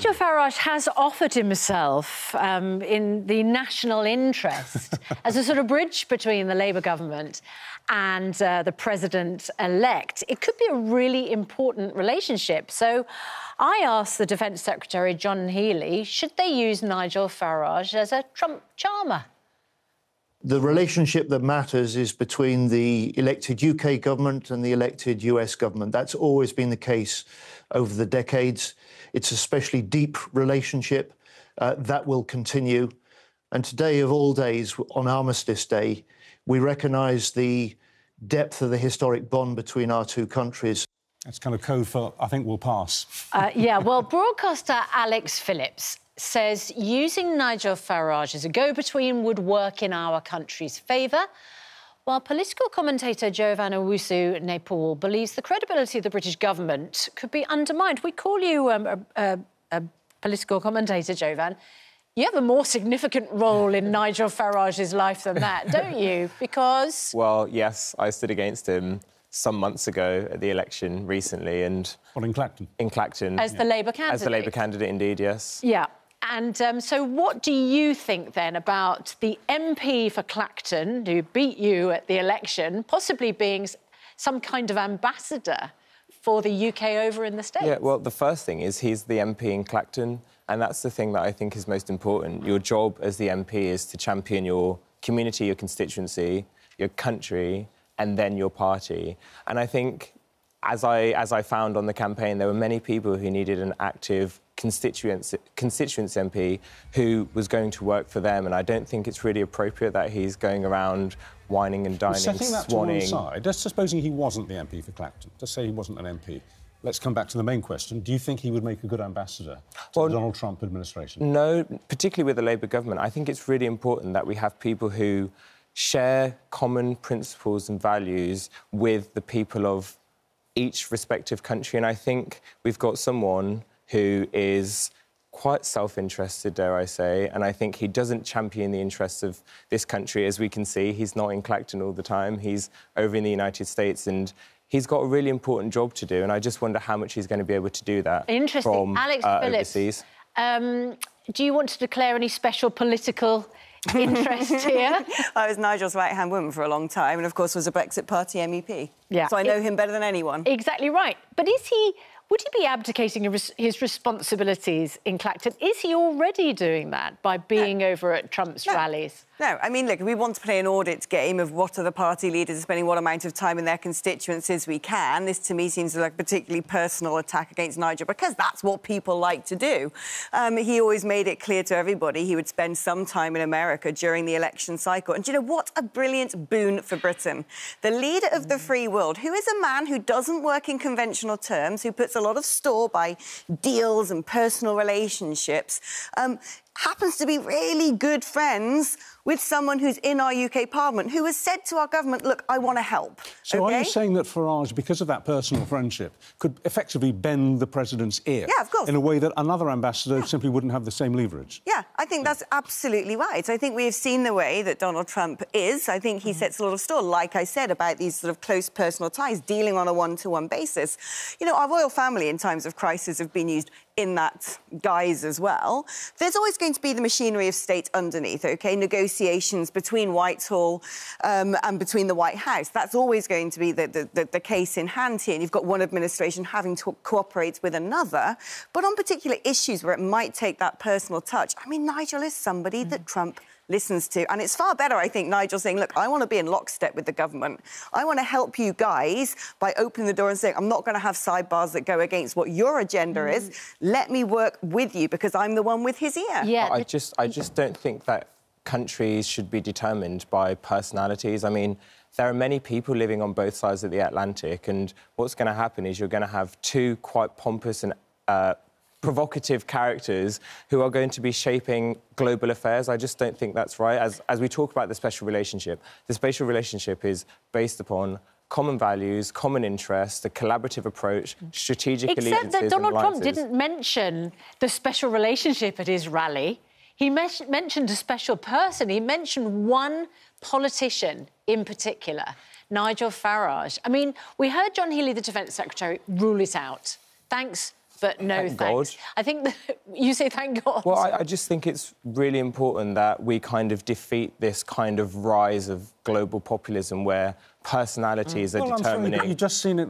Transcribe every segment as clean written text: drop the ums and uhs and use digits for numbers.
Nigel Farage has offered himself in the national interest as a sort of bridge between the Labour government and the president-elect. It could be a really important relationship. So I asked the Defence Secretary, John Healey, should they use Nigel Farage as a Trump charmer? The relationship that matters is between the elected UK government and the elected US government. That's always been the case over the decades. It's a especially deep relationship that will continue. And today, of all days, on Armistice Day, we recognise the depth of the historic bond between our two countries. That's kind of code for, I think we'll pass. Yeah, well, broadcaster Alex Phillips says using Nigel Farage as a go-between would work in our country's favour, while political commentator Jovan Owusu-Nepau believes the credibility of the British government could be undermined. We call you a political commentator, Jovan. You have a more significant role in Nigel Farage's life than that, don't you? Because... Well, yes, I stood against him some months ago at the election recently and... Well, in Clacton. In Clacton. As the Labour candidate. As the Labour candidate, indeed, yes. Yeah. And so what do you think, then, about the MP for Clacton, who beat you at the election, possibly being some kind of ambassador for the UK over in the States? Yeah, well, the first thing is he's the MP in Clacton, and that's the thing that I think is most important. Your job as the MP is to champion your community, your constituency, your country, and then your party. And I think, as I found on the campaign, there were many people who needed an active constituents MP who was going to work for them, and I don't think it's really appropriate that he's going around whining and dining, setting that to one side, just supposing he wasn't the MP for Clacton, just say he wasn't an MP. Let's come back to the main question. Do you think he would make a good ambassador to the Donald Trump administration? No, particularly with the Labour government. I think it's really important that we have people who share common principles and values with the people of each respective country, and I think we've got someone who is quite self-interested, dare I say, and I think he doesn't champion the interests of this country. As we can see, he's not in Clacton all the time. He's over in the United States, and he's got a really important job to do, and I just wonder how much he's going to be able to do that. Interesting. From Alex Phillips, overseas. Do you want to declare any special political interest here? I was Nigel's right-hand woman for a long time and, of course, was a Brexit Party MEP. Yeah. So I know him better than anyone. Exactly right. But would he be abdicating his responsibilities in Clacton? Is he already doing that by being over at Trump's rallies? No, I mean, look, we want to play an audit game of what are the party leaders spending what amount of time in their constituencies we can. This, to me, seems like a particularly personal attack against Nigel because that's what people like to do. He always made it clear to everybody he would spend some time in America during the election cycle. And do you know what? A brilliant boon for Britain. The leader of the free world, who is a man who doesn't work in conventional terms, who puts a lot of store by deals and personal relationships, happens to be really good friends with someone who's in our UK Parliament, who has said to our government, look, I want to help. So are you saying that Farage, because of that personal friendship, could effectively bend the president's ear? Yeah, of course. In a way that another ambassador simply wouldn't have the same leverage? Yeah, I think that's absolutely right. I think we have seen the way that Donald Trump is. I think he sets a lot of store, like I said, about these sort of close personal ties, dealing on a one-to-one basis. You know, our royal family in times of crisis have been used in that guise as well. There's always going to be the machinery of state underneath, OK? Negotiations between Whitehall and between the White House. That's always going to be the case in hand here. And you've got one administration having to cooperate with another. But on particular issues where it might take that personal touch, I mean, Nigel is somebody that Trump listens to. And it's far better, I think, Nigel saying, look, I want to be in lockstep with the government. I want to help you guys by opening the door and saying, I'm not going to have sidebars that go against what your agenda is. Let me work with you because I'm the one with his ear. Yeah. I just don't think that countries should be determined by personalities. I mean, there are many people living on both sides of the Atlantic, and what's going to happen is you're going to have two quite pompous and provocative characters who are going to be shaping global affairs. I just don't think that's right. As we talk about the special relationship is based upon common values, common interests, a collaborative approach, strategic allegiances. Except that Donald Trump didn't mention the special relationship at his rally. He mentioned a special person. He mentioned one politician in particular, Nigel Farage. I mean, we heard John Healey, the Defence Secretary, rule it out. Thanks but no thank thanks. God. I think you say thank God. Well, I just think it's really important that we kind of defeat this kind of rise of global populism where personalities are determining... But you've just seen it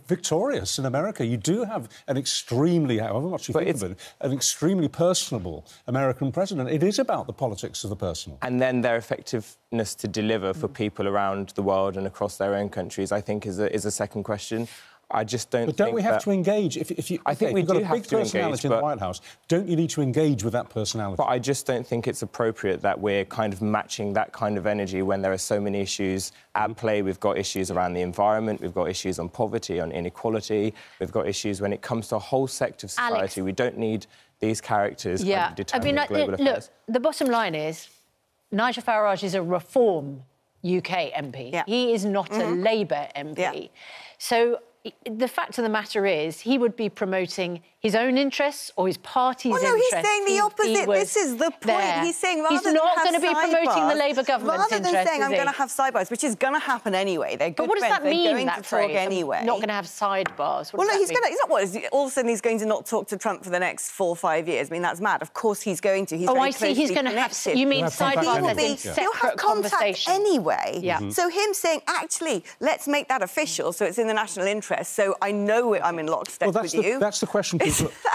victorious in America. You do have an extremely, however much you think of it, an extremely personable American president. It is about the politics of the personal. And then their effectiveness to deliver for people around the world and across their own countries, I think, is a second question. I just don't think But don't we have to engage? If you, I think we do have to engage, you've got a big personality in the White House, don't you need to engage with that personality? But I just don't think it's appropriate that we're kind of matching that kind of energy when there are so many issues at play. We've got issues around the environment, we've got issues on poverty, on inequality, we've got issues when it comes to a whole sector of society. Alex, we don't need these characters kind of determining global affairs. Look, the bottom line is Nigel Farage is a Reform UK MP. Yeah. He is not a Labour MP. Yeah. So the fact of the matter is he would be promoting his own interests or his party's interests. Well, no, he's saying the opposite. This is the point. There. He's saying rather he's than not have going to be promoting the Labour government's rather than interests, saying I'm going to have sidebars, which is going to happen anyway. They're good but what does friends. that mean, They're going that to talk phrase? anyway. Not going to have sidebars. Well, no, he's not. What? All of a sudden, he's going to not talk to Trump for the next 4 or 5 years. I mean, that's mad. Of course, he's going to. He's I see. He's going to have. You mean sidebars as in separate he'll have contact conversation anyway. Yeah. So him saying, actually, let's make that official, so it's in the national interest. So I know I'm in lockstep with you. That's the question.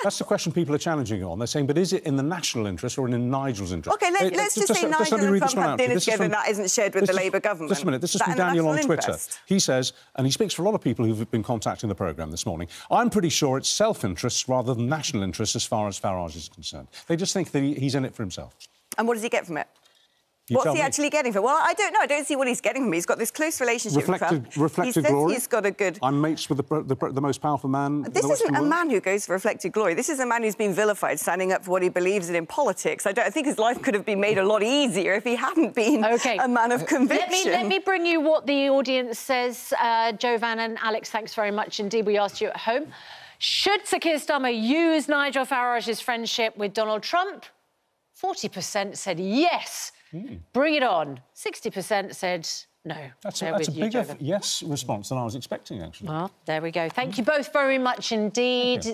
That's the question people are challenging you on. They're saying, but is it in the national interest or in Nigel's interest? OK, let's just say Nigel and Trump have dinner together and that isn't shared with the Labour government. Just a minute. This is from Daniel on Twitter. He says, and he speaks for a lot of people who've been contacting the programme this morning, I'm pretty sure it's self-interest rather than national interest as far as Farage is concerned. They just think that he's in it for himself. And what does he get from it? You What's he actually getting from it? Well, I don't know. I don't see what he's getting from it. He's got this close relationship with Trump. Reflected glory. He's got a good... I'm mates with the most powerful man. This isn't a man who goes for reflected glory. This is a man who's been vilified, standing up for what he believes in politics. I think his life could have been made a lot easier if he hadn't been a man of conviction. Let me bring you what the audience says. Jovan and Alex, thanks very much indeed. We asked you at home. Should Sir Keir Starmer use Nigel Farage's friendship with Donald Trump? 40% said yes. Bring it on. 60% said no. That's a bigger yes response than I was expecting, actually. Well, there we go. Thank you both very much indeed.